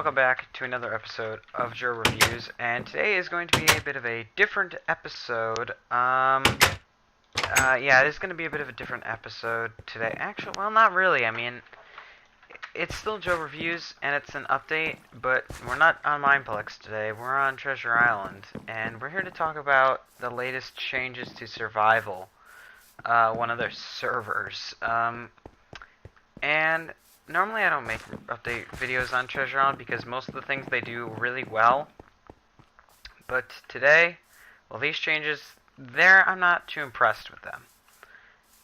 welcome back to another episode of Joe Reviews, and today is going to be a bit of a different episode. Yeah, it is going to be a bit of a different episode today. Actually, well, not really. I mean, it's still Joe Reviews, and it's an update, but we're not on Mineplex today. We're on Treasure Island, and we're here to talk about the latest changes to Survival, one of their servers. And normally I don't make update videos on Treasure Island because most of the things they do really well. But today, well, these changes, I'm not too impressed with them.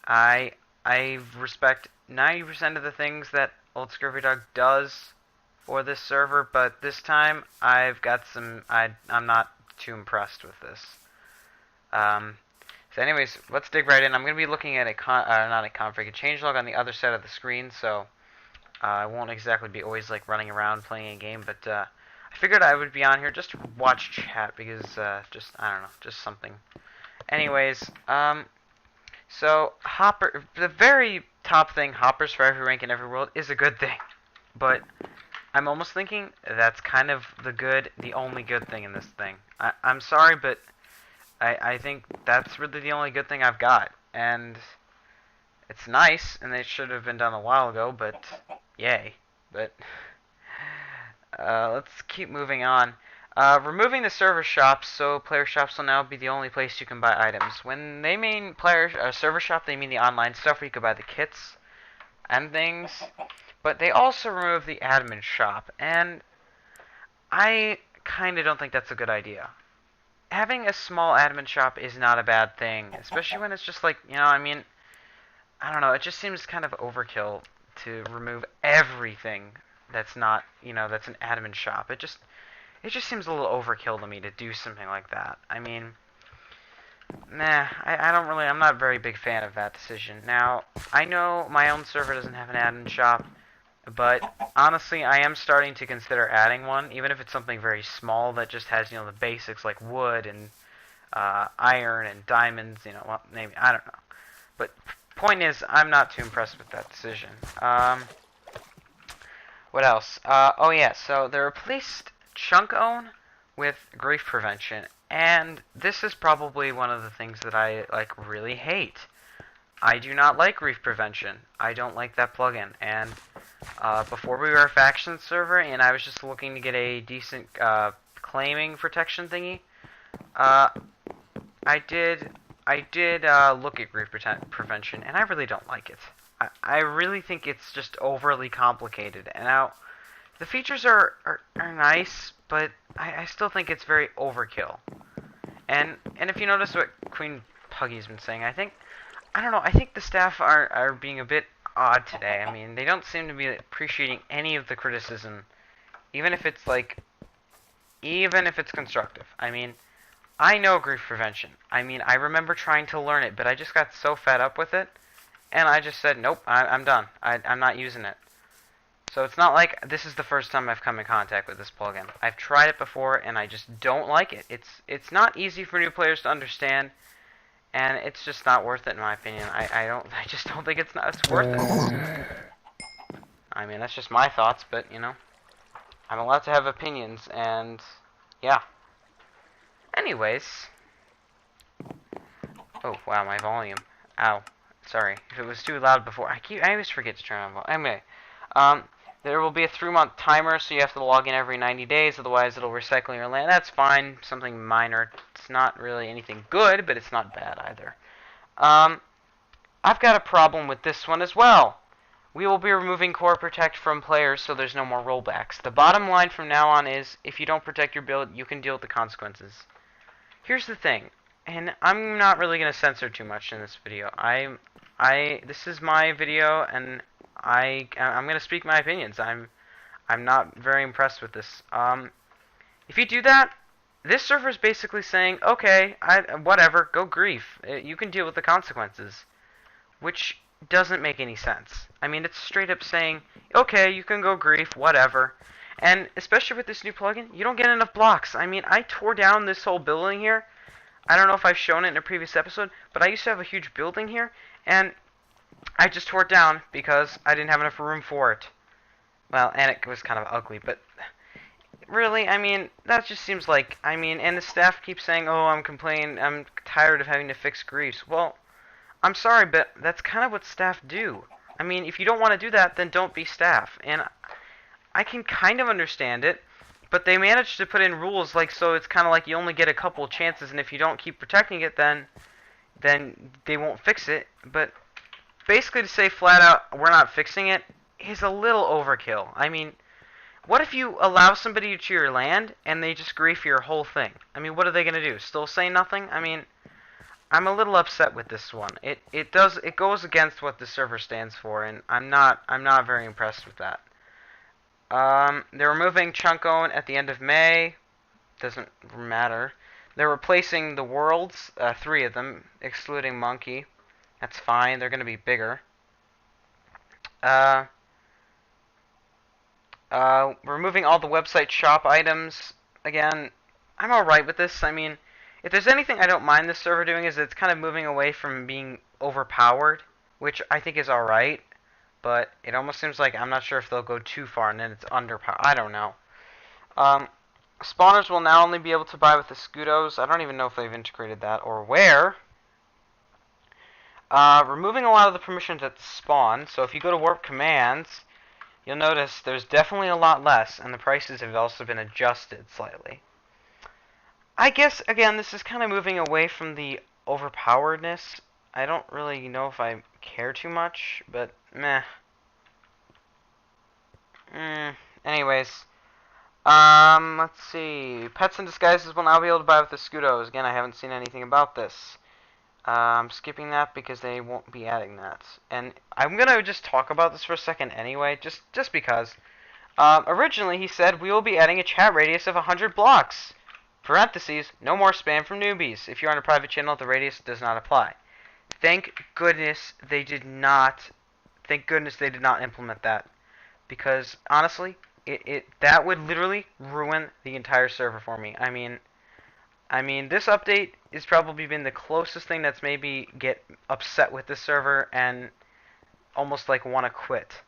I respect 90% of the things that Old Scurvy Dog does for this server, but this time I've got I'm not too impressed with this. So anyways, let's dig right in. I'm going to be looking at a changelog on the other side of the screen, so I won't exactly be always like running around playing a game, but I figured I would be on here just to watch chat because I don't know, just something. Anyways, so Hopper, the very top thing, hoppers for every rank in every world, is a good thing, but I'm almost thinking that's kind of the only good thing in this thing. I'm sorry, but I think that's really the only good thing I've got, and it's nice, and it should have been done a while ago, but yay. But let's keep moving on. Removing the server shops, so player shops will now be the only place you can buy items. When they mean server shop, they mean the online stuff where you can buy the kits and things, but they also remove the admin shop, and I kind of don't think that's a good idea. Having a small admin shop is not a bad thing, especially when it's just like, I mean, I don't know, it just seems kind of overkill to remove everything that's not, that's an admin shop. It just seems a little overkill to me to do something like that. I mean, nah, I'm not a very big fan of that decision. Now, I know my own server doesn't have an admin shop, but honestly, I am starting to consider adding one, even if it's something very small that just has, the basics like wood and iron and diamonds, well, maybe, I don't know. But point is, I'm not too impressed with that decision. What else? Oh yeah, so they replaced chunk own with grief prevention, and this is probably one of the things that I really hate. I do not like grief prevention. I don't like that plugin, and before we were a faction server and I was just looking to get a decent claiming protection thingy, I did look at grief prevention, and I really don't like it. I really think it's just overly complicated. And now, the features are nice, but I still think it's very overkill. And if you notice what Queen Puggy's been saying, I think the staff are being a bit odd today. I mean, they don't seem to be appreciating any of the criticism, even if it's constructive. I mean, I know grief prevention. I mean, I remember trying to learn it, but I just got so fed up with it, and I just said, nope, I'm done. I'm not using it. So it's not like this is the first time I've come in contact with this plugin. I've tried it before, and I just don't like it. It's not easy for new players to understand, and it's just not worth it in my opinion. I just don't think it's worth it. I mean, that's just my thoughts, but I'm allowed to have opinions, and yeah. Anyways, oh wow, my volume. Ow, sorry if it was too loud before. I always forget to turn on volume. Anyway, there will be a 3-month timer, so you have to log in every 90 days, otherwise it'll recycle your land. That's fine, something minor. It's not really anything good, but it's not bad either. I've got a problem with this one as well. We will be removing core protect from players, so there's no more rollbacks. The bottom line from now on is, if you don't protect your build, you can deal with the consequences. Here's the thing, and I'm not really going to censor too much in this video. This is my video, and I'm going to speak my opinions. I'm not very impressed with this. If you do that, this server is basically saying, okay, whatever, go grief. You can deal with the consequences, which doesn't make any sense. I mean, it's straight up saying, okay, you can go grief, whatever. And especially with this new plugin, you don't get enough blocks. I mean, I tore down this whole building here. I don't know if I've shown it in a previous episode, but I used to have a huge building here, and I just tore it down because I didn't have enough room for it. Well, and it was kind of ugly, but Really? I mean, that just seems like, I mean, and the staff keeps saying, oh, I'm tired of having to fix griefs. Well, I'm sorry, but that's kind of what staff do. I mean, if you don't want to do that, then don't be staff. And I can kind of understand it, but they managed to put in rules like so it's kind of like you only get a couple chances, and if you don't keep protecting it, then they won't fix it. But basically, to say flat out we're not fixing it is a little overkill. I mean, what if you allow somebody to your land and they just grief your whole thing? I mean, what are they gonna do? Still say nothing? I mean, I'm a little upset with this one. It goes against what the server stands for, and I'm not very impressed with that. They're removing chunk own at the end of May. Doesn't matter. They're replacing the worlds, 3 of them, excluding Monkey. That's fine. They're going to be bigger. Uh, removing all the website shop items. Again, I'm alright with this. I mean, if there's anything I don't mind this server doing is it's kind of moving away from being overpowered, which I think is alright. But it almost seems like I'm not sure if they'll go too far and then it's underpowered. I don't know. Um, Spawners will now only be able to buy with the Scudos. I don't even know if they've integrated that or where. Removing a lot of the permissions at spawn. So if you go to warp commands, you'll notice there's definitely a lot less, and the prices have also been adjusted slightly. I guess, again, this is kind of moving away from the overpoweredness. I don't really know if I care too much, but meh. Anyways, let's see. Pets in disguises will now be able to buy with the Scudos. Again, I haven't seen anything about this. I'm skipping that because they won't be adding that. And I'm gonna just talk about this for a second anyway, just because. Originally, he said we will be adding a chat radius of 100 blocks. Parentheses, no more spam from newbies. If you're on a private channel, the radius does not apply. Thank goodness they did not. Thank goodness they did not implement that, because honestly, that would literally ruin the entire server for me. I mean, this update has probably been the closest thing that's maybe get upset with the server and almost like want to quit,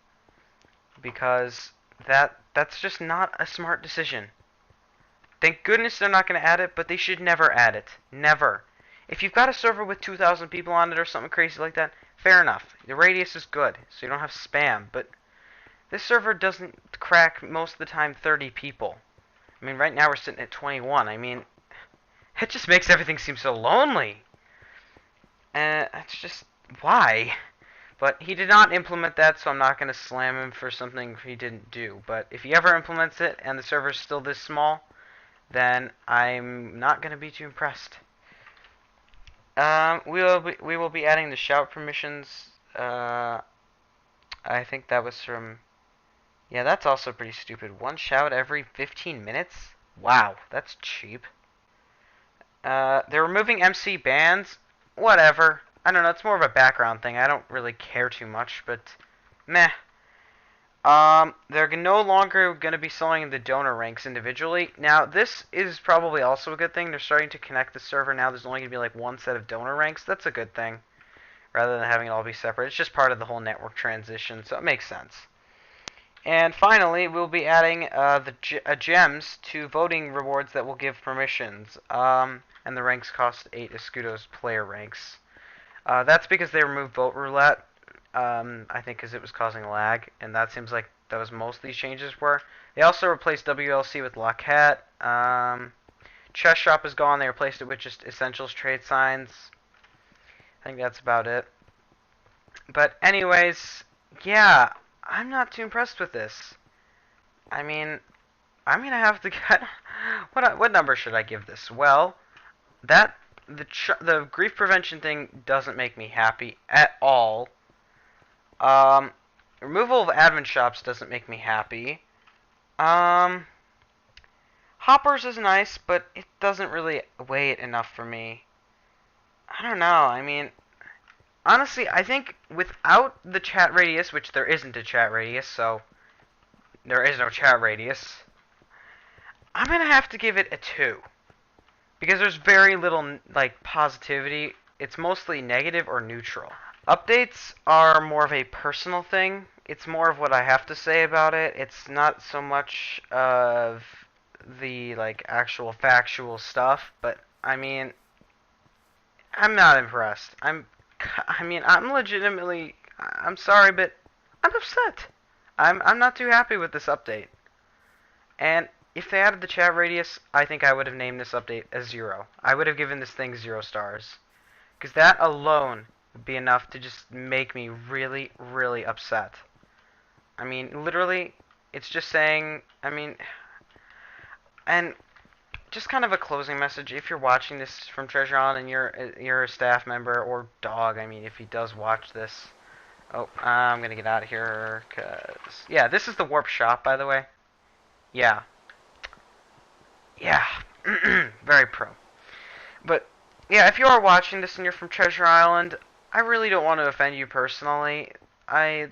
because that's just not a smart decision. Thank goodness they're not going to add it, but they should never add it. Never. If you've got a server with 2,000 people on it or something crazy like that, fair enough. The radius is good, so you don't have spam, but this server doesn't crack most of the time 30 people. I mean, right now we're sitting at 21. I mean, it just makes everything seem so lonely. And it's just, why? But he did not implement that, so I'm not going to slam him for something he didn't do. But if he ever implements it and the server's still this small, then I'm not going to be too impressed. We will be adding the shout permissions. I think that was from... Yeah, that's also pretty stupid. 1 shout every 15 minutes? Wow, that's cheap. They're removing MC bans. Whatever. I don't know, it's more of a background thing. I don't really care too much, but meh. They're no longer going to be selling the donor ranks individually. Now, this is probably also a good thing. They're starting to connect the server now. There's only going to be like 1 set of donor ranks. That's a good thing, rather than having it all be separate. It's just part of the whole network transition, so it makes sense. And finally, we'll be adding the gems to voting rewards that will give permissions. And the ranks cost 8 Escudo's player ranks. That's because they removed vote roulette. I think because it was causing lag, and that seems like that was most of these changes were. They also replaced WLC with Lockhat. Chess Shop is gone. They replaced it with just Essentials trade signs. I think that's about it. But anyways, yeah, I'm not too impressed with this. I mean, I'm gonna have to get what number should I give this? Well, the grief prevention thing doesn't make me happy at all. Removal of admin shops doesn't make me happy. Hoppers is nice, but it doesn't really weigh it enough for me. I don't know. I mean, honestly, I think without the chat radius, which there isn't a chat radius, so there is no chat radius, I'm gonna have to give it a 2. Because there's very little, like, positivity. It's mostly negative or neutral. Updates are more of a personal thing. It's more of what I have to say about it. It's not so much of the like actual factual stuff, but I mean, I'm not impressed. I'm legitimately, I'm sorry, but I'm upset. I'm not too happy with this update. And if they added the chat radius, I think I would have named this update as 0. I would have given this thing 0 stars. Because that alone would be enough to just make me really, really upset. I mean, literally, it's just saying, I mean, and just kind of a closing message. If you're watching this from Treasure Island and you're a staff member or dog, I mean, if he does watch this. Oh, I'm gonna get out of here, cause yeah, this is the warp shop, by the way. Yeah, yeah, very pro. But yeah, if you are watching this and you're from Treasure Island, I really don't want to offend you personally. I'm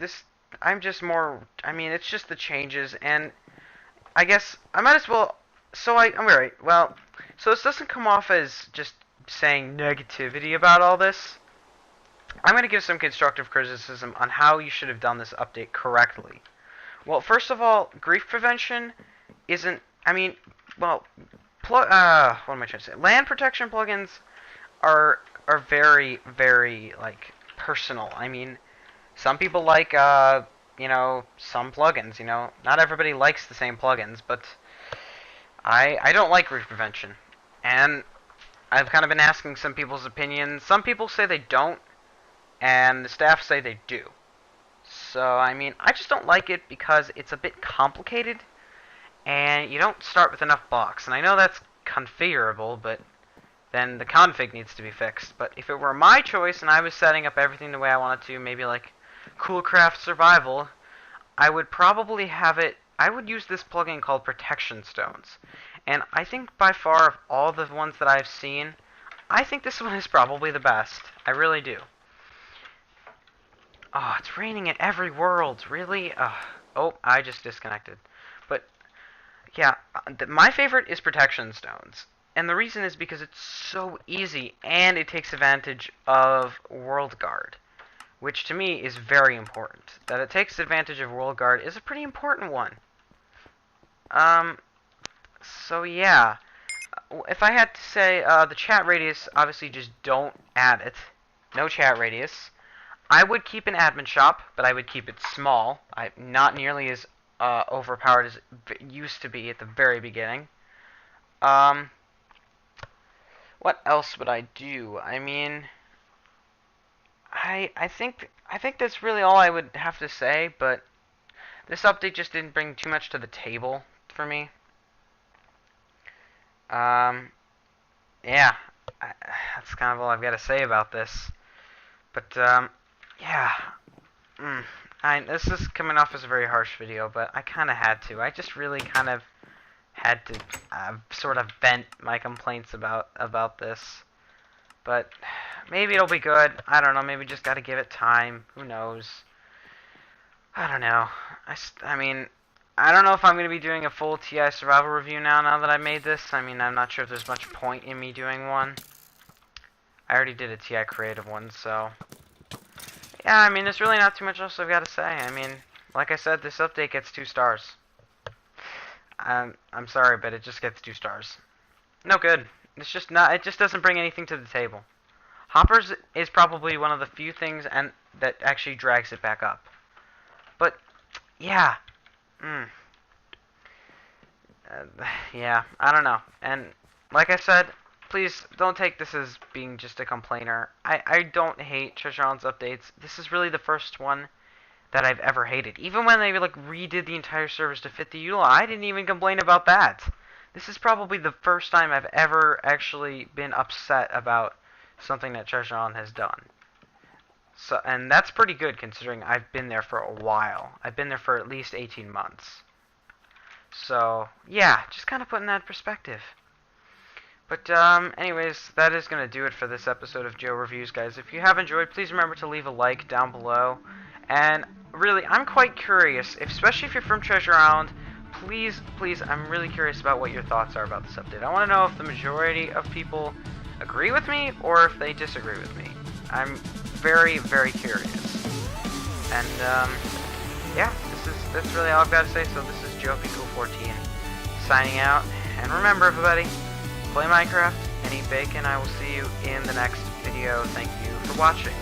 just more. I mean, it's just the changes, and I guess I might as well. I'm alright. Well, so this doesn't come off as just saying negativity about all this. I'm going to give some constructive criticism on how you should have done this update correctly. Well, first of all, grief prevention isn't. I mean, well, what am I trying to say? Land protection plugins are very, very like personal. I mean, some people like some plugins. Not everybody likes the same plugins, but I don't like grief prevention, and I've kind of been asking some people's opinions. Some people say they don't, and the staff say they do. So, I mean, I just don't like it because it's a bit complicated, and you don't start with enough blocks. And I know that's configurable, but then the config needs to be fixed. But if it were my choice and I was setting up everything the way I wanted to, maybe like Coolcraft Survival, I would probably have it. I would use this plugin called Protection Stones. And I think by far of all the ones that I've seen, I think this one is probably the best. I really do. Oh, it's raining in every world. Really? Oh, I just disconnected. But, yeah, my favorite is Protection Stones. And the reason is because it's so easy, and it takes advantage of World Guard, which to me is very important. That it takes advantage of World Guard is a pretty important one. So yeah, if I had to say, the chat radius, obviously just don't add it. No chat radius. I would keep an admin shop, but I would keep it small. Not nearly as overpowered as it used to be at the very beginning. What else would I do? I mean, I think that's really all I would have to say, but this update just didn't bring too much to the table for me. Yeah, that's kind of all I've got to say about this. But, yeah. This is coming off as a very harsh video, but I kind of had to. I just really kind of had to sort of vent my complaints about this. But maybe it'll be good. I don't know. Maybe just got to give it time. Who knows? I don't know. I mean, I don't know if I'm going to be doing a full TI survival review now that I made this. I mean, I'm not sure if there's much point in me doing one. I already did a TI creative one, so yeah, I mean, there's really not too much else I've got to say. I mean, like I said, this update gets 2 stars. I'm sorry, but it just gets 2 stars. No good. It's just not. It just doesn't bring anything to the table. Hoppers is probably one of the few things that actually drags it back up. But yeah, yeah, I don't know. And like I said, please don't take this as being just a complainer. I don't hate Treasure Island's updates. This is really the first one that I've ever hated. Even when they like redid the entire servers to fit the ULA, I didn't even complain about that. This is probably the first time I've ever actually been upset about something that Treasure Island has done. So, and that's pretty good considering I've been there for a while. I've been there for at least 18 months. So, yeah, just kind of putting that in perspective. But, anyways, that is going to do it for this episode of Joe Reviews, guys. If you have enjoyed, please remember to leave a like down below. And, really, I'm quite curious, especially if you're from Treasure Island, please, I'm really curious about what your thoughts are about this update. I want to know if the majority of people agree with me or if they disagree with me. I'm very, very curious. And, yeah, that's really all I've got to say. So this is Joe Cool 14 signing out. And remember, everybody, play Minecraft and eat bacon. I will see you in the next video. Thank you for watching.